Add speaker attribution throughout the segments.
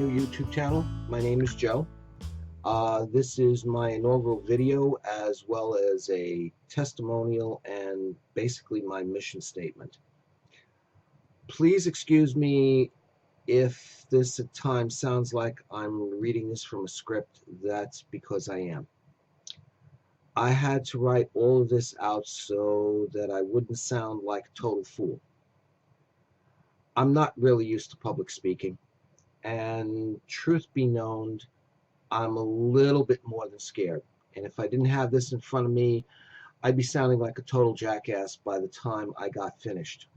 Speaker 1: new YouTube channel. My name is Joe. This is my inaugural video as well as a testimonial and basically my mission statement. Please excuse me if this at times sounds like I'm reading this from a script. That's because I am. I had to write all of this out so that I wouldn't sound like a total fool. I'm not really used to public speaking. And truth be known, I'm a little bit more than scared. And if I didn't have this in front of me, I'd be sounding like a total jackass by the time I got finished.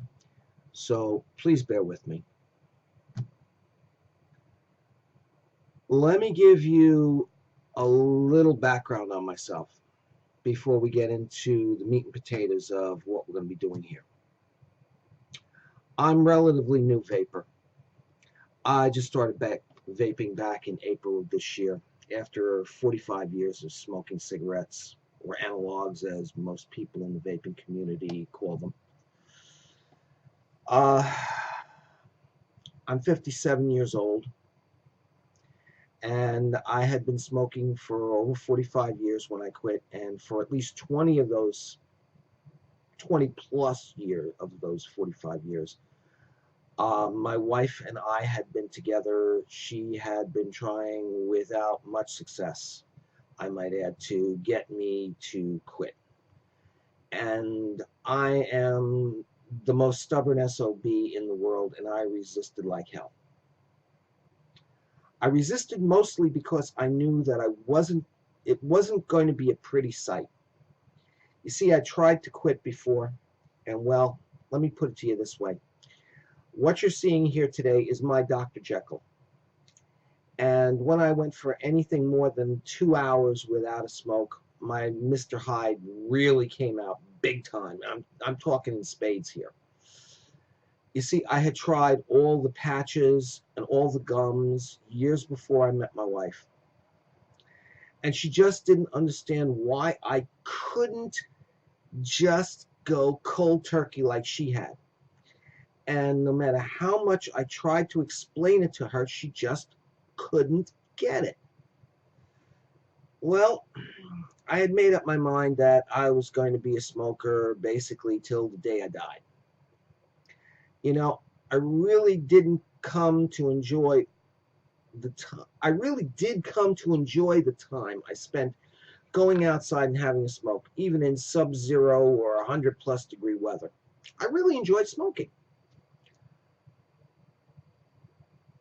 Speaker 1: So please bear with me. Let me give you a little background on myself before we get into the meat and potatoes of what we're going to be doing here. I'm relatively new vapor. I just started vaping back in April of this year after 45 years of smoking cigarettes, or analogs as most people in the vaping community call them. I'm 57 years old, and I had been smoking for over 45 years when I quit, and for at least 20 of those 20 plus years of those 45 years, my wife and I had been together. She had been trying without much success, I might add, to get me to quit. And I am the most stubborn SOB in the world, and I resisted like hell. I resisted mostly because I knew that it wasn't going to be a pretty sight. You see, I tried to quit before, and well, let me put it to you this way. What you're seeing here today is my Dr. Jekyll. And when I went for anything more than 2 hours without a smoke, my Mr. Hyde really came out big time. I'm talking in spades here. You see, I had tried all the patches and all the gums years before I met my wife. And she just didn't understand why I couldn't just go cold turkey like she had. And no matter how much I tried to explain it to her, she just couldn't get it. Well, I had made up my mind that I was going to be a smoker basically till the day I died. You know, I really didn't come to enjoy the time. I really did come to enjoy the time I spent going outside and having a smoke, even in sub-zero or 100+ degree weather. I really enjoyed smoking.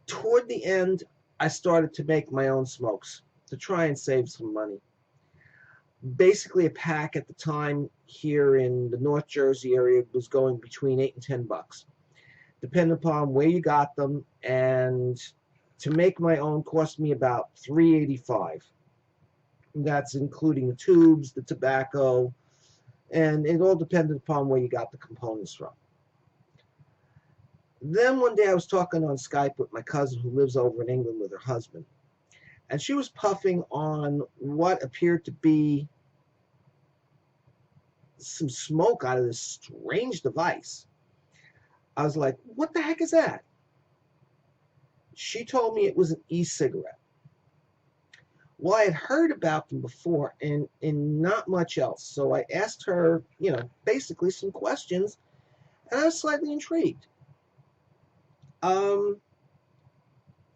Speaker 1: Toward the end, I started to make my own smokes to try and save some money. Basically, a pack at the time here in the North Jersey area was going between $8 and $10, depending upon where you got them. And to make my own cost me about $3.85. That's including the tubes, the tobacco, and it all depended upon where you got the components from. Then one day I was talking on Skype with my cousin who lives over in England with her husband, and she was puffing on what appeared to be some smoke out of this strange device. I was like, what the heck is that? She told me it was an e-cigarette. Well, I had heard about them before and not much else, so I asked her, basically some questions, and I was slightly intrigued.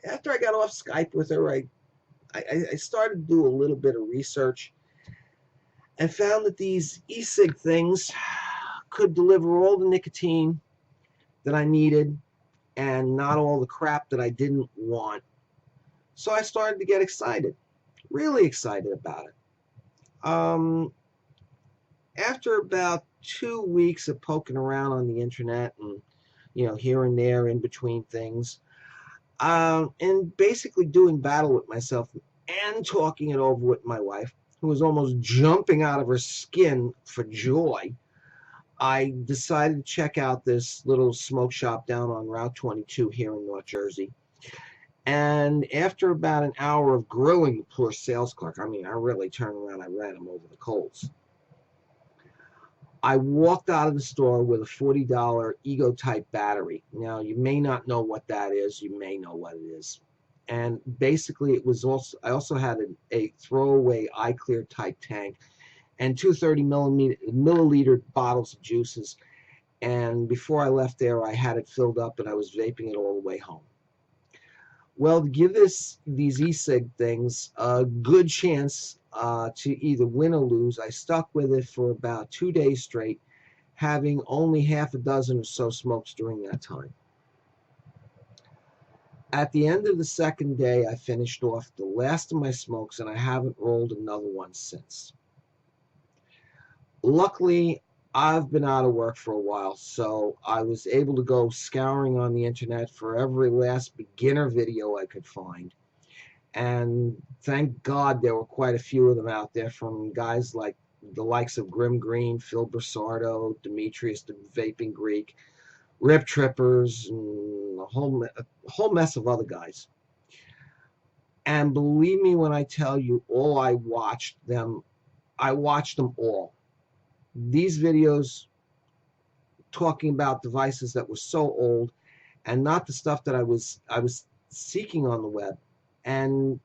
Speaker 1: After I got off Skype with her, I started to do a little bit of research and found that these e-cig things could deliver all the nicotine that I needed and not all the crap that I didn't want. So I started to get excited, really excited about it. After about 2 weeks of poking around on the internet and here and there in between things, and basically doing battle with myself and talking it over with my wife, who was almost jumping out of her skin for joy, I decided to check out this little smoke shop down on Route 22 here in North Jersey. And after about an hour of grilling the poor sales clerk, I really turned around, I ran him over the coals. I walked out of the store with a $40 Ego-type battery. Now, you may not know what that is. You may know what it is. And basically it was also, I also had a throwaway eye clear type tank and two 30 milliliter bottles of juices. And before I left there, I had it filled up and I was vaping it all the way home. Well, to give these e-cig things a good chance to either win or lose, I stuck with it for about 2 days straight, having only half a dozen or so smokes during that time. At the end of the second day, I finished off the last of my smokes, and I haven't rolled another one since. Luckily, I've been out of work for a while, so I was able to go scouring on the internet for every last beginner video I could find. And thank God there were quite a few of them out there from guys like the likes of Grim Green, Phil Brisardo, Demetrius the Vaping Greek, Rip Trippers, and a whole mess of other guys. And believe me when I tell you, I watched them all. These videos talking about devices that were so old and not the stuff that I was seeking on the web and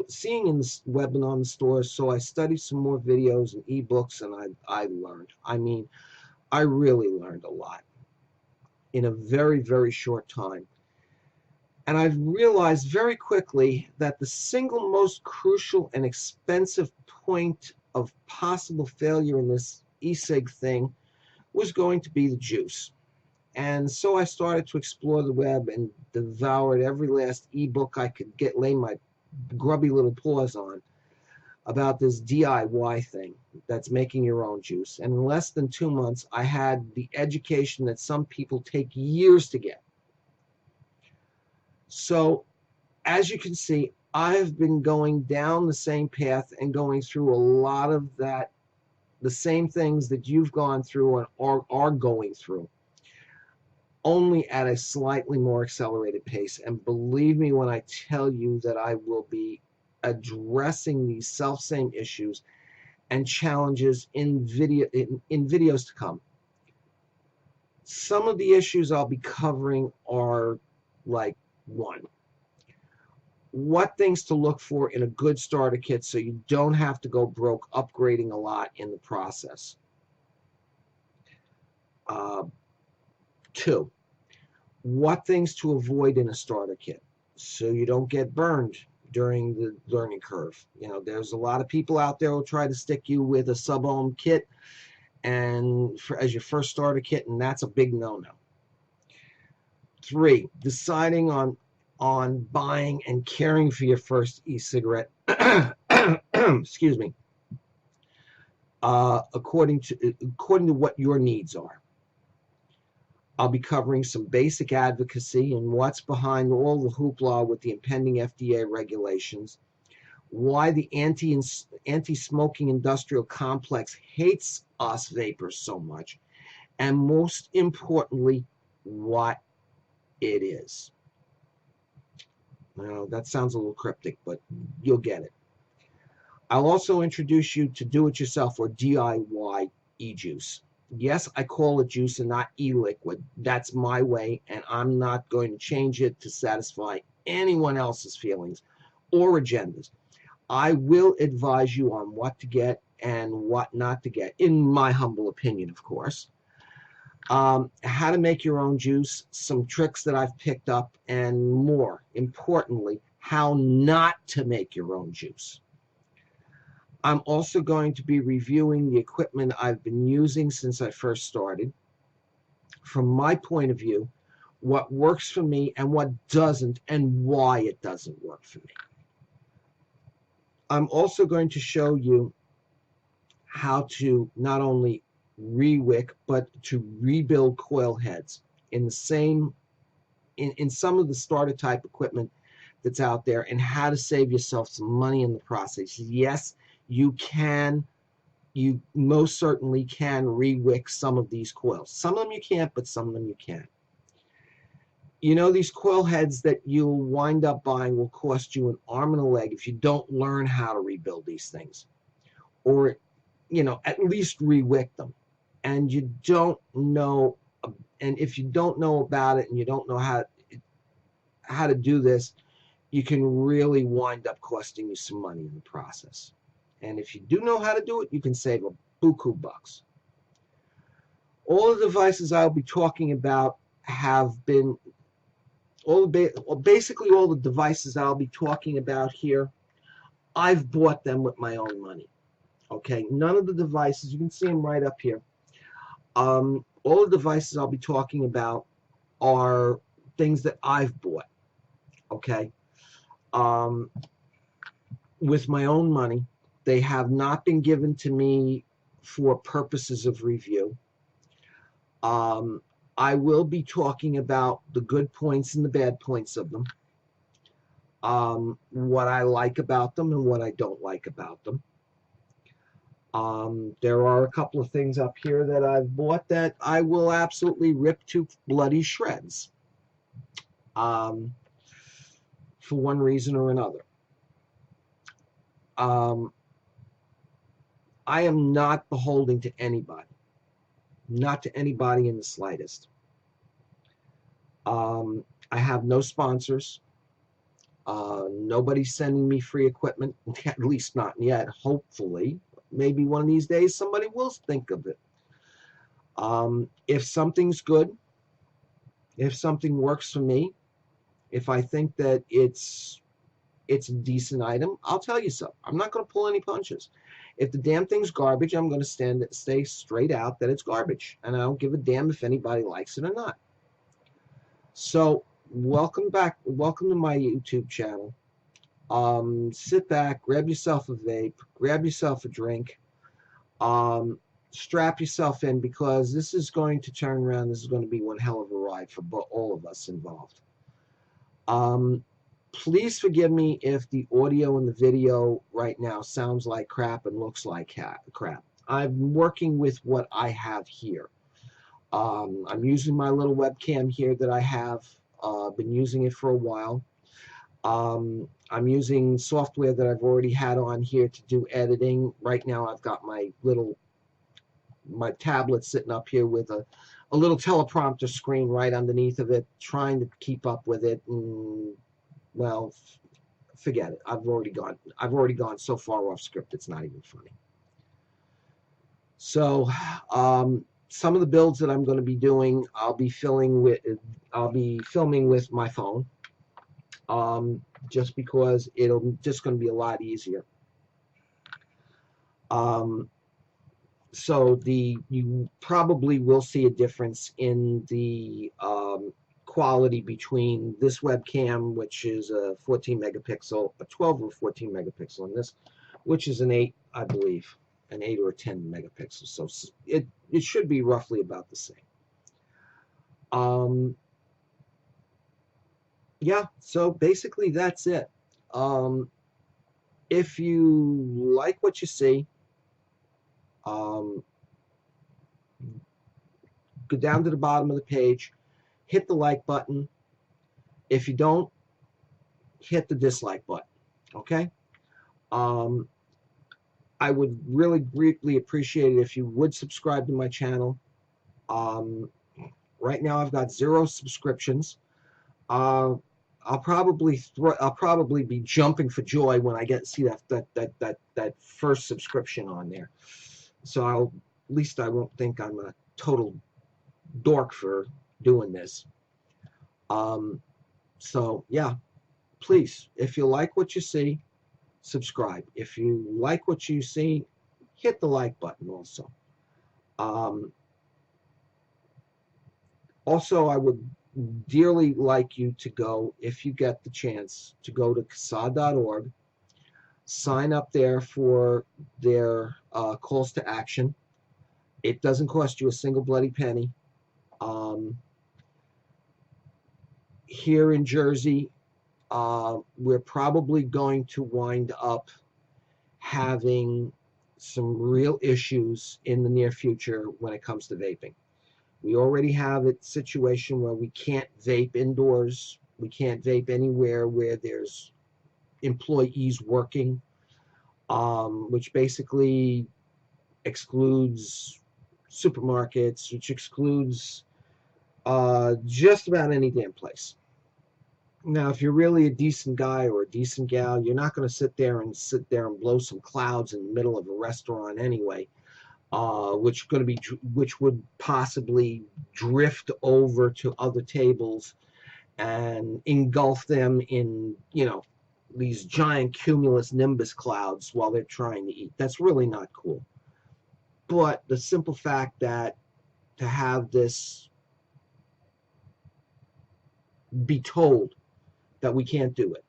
Speaker 1: seeing in the web and on the stores. So I studied some more videos and ebooks, and I learned. I mean, I really learned a lot in a very, very short time. And I've realized very quickly that the single most crucial and expensive point of possible failure in this e-cig thing was going to be the juice. And so I started to explore the web and devoured every last ebook I could lay my grubby little paws on about this DIY thing that's making your own juice. And in less than 2 months, I had the education that some people take years to get. So, as you can see, I've been going down the same path and going through a lot of the same things that you've gone through and are going through, only at a slightly more accelerated pace. And believe me when I tell you that I will be addressing these self-same issues and challenges in videos to come. Some of the issues I'll be covering are like, 1, what things to look for in a good starter kit so you don't have to go broke upgrading a lot in the process. 2, what things to avoid in a starter kit so you don't get burned during the learning curve. You know, there's a lot of people out there who will try to stick you with a sub-ohm kit and as your first starter kit, and that's a big no-no. 3, deciding on buying and caring for your first e-cigarette, excuse me, according to what your needs are. I'll be covering some basic advocacy and what's behind all the hoopla with the impending FDA regulations, why the anti-smoking industrial complex hates us vapors so much, and most importantly, what it is. Now, that sounds a little cryptic, but you'll get it. I'll also introduce you to do-it-yourself or DIY e-juice. Yes, I call it juice and not e-liquid. That's my way, and I'm not going to change it to satisfy anyone else's feelings or agendas. I will advise you on what to get and what not to get, in my humble opinion, of course. How to make your own juice, some tricks that I've picked up, and more importantly, how not to make your own juice. I'm also going to be reviewing the equipment I've been using since I first started. From my point of view, what works for me and what doesn't, and why it doesn't work for me. I'm also going to show you how to not only re-wick, but to rebuild coil heads in some of the starter type equipment that's out there, and how to save yourself some money in the process. Yes, you most certainly can re-wick some of these coils. Some of them you can't, but some of them you can. You know, these coil heads that you'll wind up buying will cost you an arm and a leg if you don't learn how to rebuild these things, or, you know, at least re-wick them. And you don't know, and if you don't know about it and you don't know how to do this, you can really wind up costing you some money in the process. And if you do know how to do it, you can save a buku bucks. All the devices I'll be talking about have been, basically all the devices I'll be talking about here, I've bought them with my own money. Okay, none of the devices, you can see them right up here. All the devices I'll be talking about are things that I've bought. Okay, with my own money. They have not been given to me for purposes of review. I will be talking about the good points and the bad points of them. What I like about them and what I don't like about them. There are a couple of things up here that I've bought that I will absolutely rip to bloody shreds. For one reason or another. I am not beholden to anybody. Not to anybody in the slightest. I have no sponsors. Nobody's sending me free equipment, at least not yet. Hopefully, maybe one of these days somebody will think of it. If something's good, if something works for me, if I think that it's a decent item, I'll tell you so. I'm not going to pull any punches. If the damn thing's garbage, I'm going to stay straight out that it's garbage, and I don't give a damn if anybody likes it or not. So, welcome back. Welcome to my YouTube channel. Sit back, grab yourself a vape, grab yourself a drink, strap yourself in, because this is going to turn around. This is going to be one hell of a ride for all of us involved. Please forgive me if the audio and the video right now sounds like crap and looks like crap. I'm working with what I have here. I'm using my little webcam here that I have. Been using it for a while. I'm using software that I've already had on here to do editing. Right now I've got my tablet sitting up here with a little teleprompter screen right underneath of it, trying to keep up with it, and well, forget it. I've already gone so far off script it's not even funny. So some of the builds that I'm going to be doing, I'll be filming with my phone, just because it'll just going to be a lot easier. So you probably will see a difference in the quality between this webcam, which is a 14 megapixel, a 12 or 14 megapixel, and this, which is an 8, I believe, an 8 or a 10 megapixel. So it should be roughly about the same. Yeah, so basically that's it. If you like what you see, go down to the bottom of the page, hit the like button. If you don't, hit the dislike button. Okay? I would really greatly appreciate it if you would subscribe to my channel. Right now I've got 0 subscriptions. I'll probably be jumping for joy when I see that first subscription on there. So at least I won't think I'm a total dork for doing this. So yeah, please, if you like what you see, subscribe. If you like what you see, hit the like button also. Also, I would dearly like you to go, if you get the chance, to go to CASAD.org, sign up there for their calls to action. It doesn't cost you a single bloody penny. Here in Jersey, we're probably going to wind up having some real issues in the near future when it comes to vaping. We already have a situation where we can't vape indoors. We can't vape anywhere where there's employees working, which basically excludes supermarkets, which excludes just about any damn place. Now, if you're really a decent guy or a decent gal, you're not going to sit there and blow some clouds in the middle of a restaurant anyway, which would possibly drift over to other tables and engulf them in, these giant cumulus nimbus clouds while they're trying to eat. That's really not cool. But the simple fact that to have this be told that we can't do it,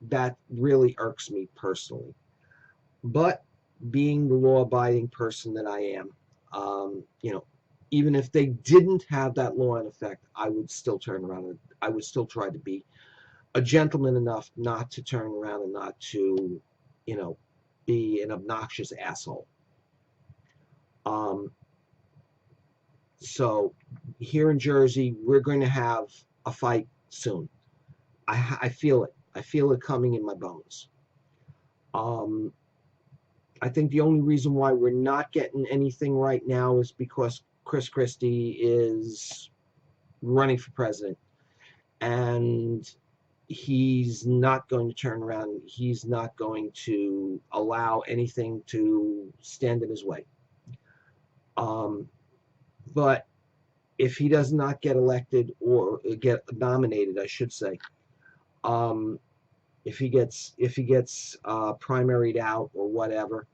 Speaker 1: that really irks me personally. But being the law-abiding person that I am, even if they didn't have that law in effect, I would still turn around and I would still try to be a gentleman enough not to turn around and not to, be an obnoxious asshole. So here in Jersey, we're going to have a fight soon. I feel it. I feel it coming in my bones. I think the only reason why we're not getting anything right now is because Chris Christie is running for president, and he's not going to turn around. He's not going to allow anything to stand in his way. But if he does not get elected or get nominated, I should say, if he gets primaried out or whatever,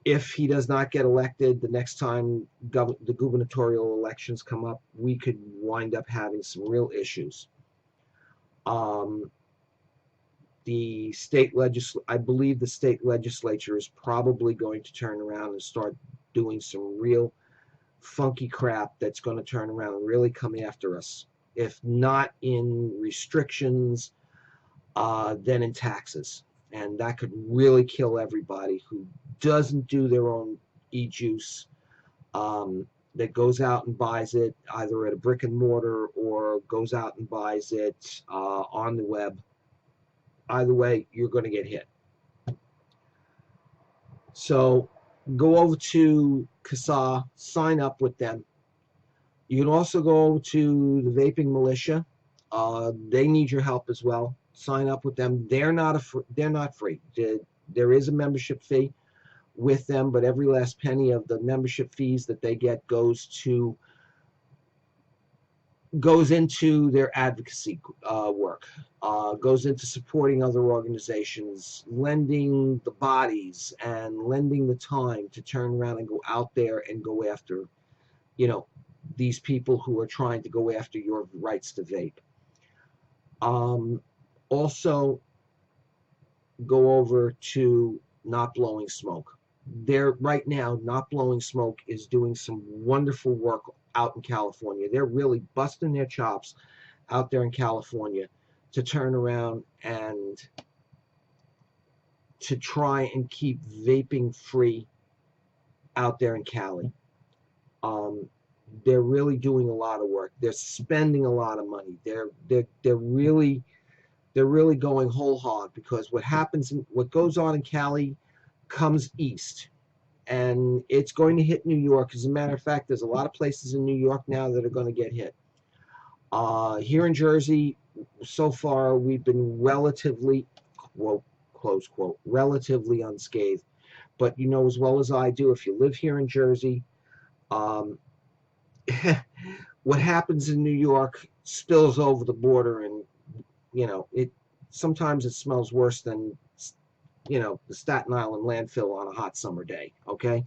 Speaker 1: if he does not get elected the next time the gubernatorial elections come up, we could wind up having some real issues. I believe the state legislature is probably going to turn around and start doing some real funky crap that's going to turn around and really come after us. If not in restrictions, then in taxes. And that could really kill everybody who doesn't do their own e-juice, that goes out and buys it either at a brick and mortar or goes out and buys it on the web. Either way, you're going to get hit. So go over to CASA, sign up with them. You can also go to the Vaping Militia. They need your help as well. Sign up with them. They're not free. There is a membership fee with them, but every last penny of the membership fees that they get goes into their advocacy work, goes into supporting other organizations, lending the bodies and lending the time to turn around and go out there and go after, these people who are trying to go after your rights to vape. Also, go over to Not Blowing Smoke. Right now, Not Blowing Smoke is doing some wonderful work out in California. They're really busting their chops out there in California to turn around and to try and keep vaping free out there in Cali. They're really doing a lot of work. They're spending a lot of money. They're really going whole hog, because what goes on in Cali comes east, and it's going to hit New York. As a matter of fact, there's a lot of places in New York now that are going to get hit. Here in Jersey, so far, we've been relatively, quote, close quote, relatively unscathed. But you know as well as I do, if you live here in Jersey, what happens in New York spills over the border, and sometimes it smells worse than the Staten Island landfill on a hot summer day. Okay,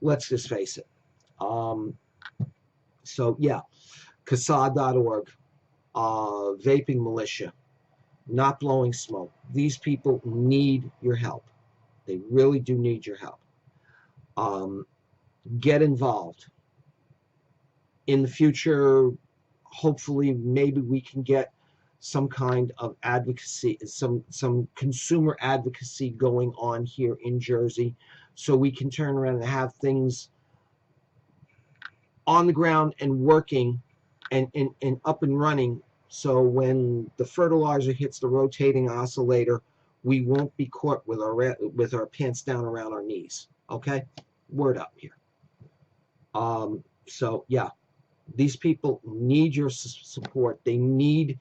Speaker 1: let's just face it. So yeah, CASA.org, Vaping Militia, Not Blowing Smoke. These people need your help. They really do need your help. Get involved. In the future, hopefully, maybe we can get some kind of advocacy, some consumer advocacy going on here in Jersey, so we can turn around and have things on the ground and working and up and running, so when the fertilizer hits the rotating oscillator, we won't be caught with our pants down around our knees. Okay, word up here. So yeah, These people need your support. They need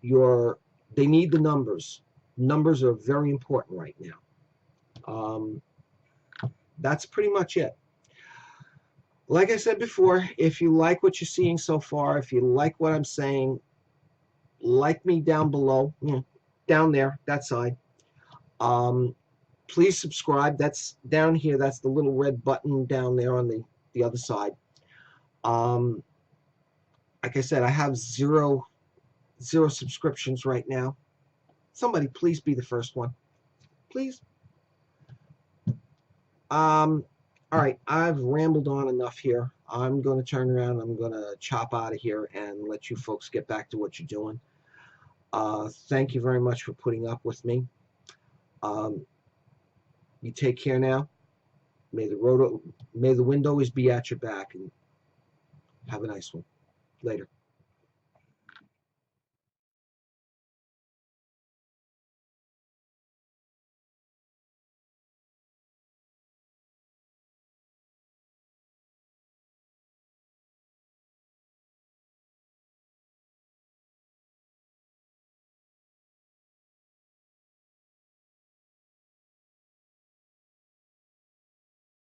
Speaker 1: the numbers. Numbers are very important right now. That's pretty much it. Like I said before, if you like what you're seeing so far, if you like what I'm saying, like me down below, down there, that side. Please subscribe. That's down here. That's the little red button down there on the other side. Like I said, I have zero subscriptions right now. Somebody please be the first one. Please. All right, I've rambled on enough here. I'm going to turn around. I'm going to chop out of here and let you folks get back to what you're doing. Thank you very much for putting up with me. You take care now. May the wind always be at your back, and have a nice one. Later.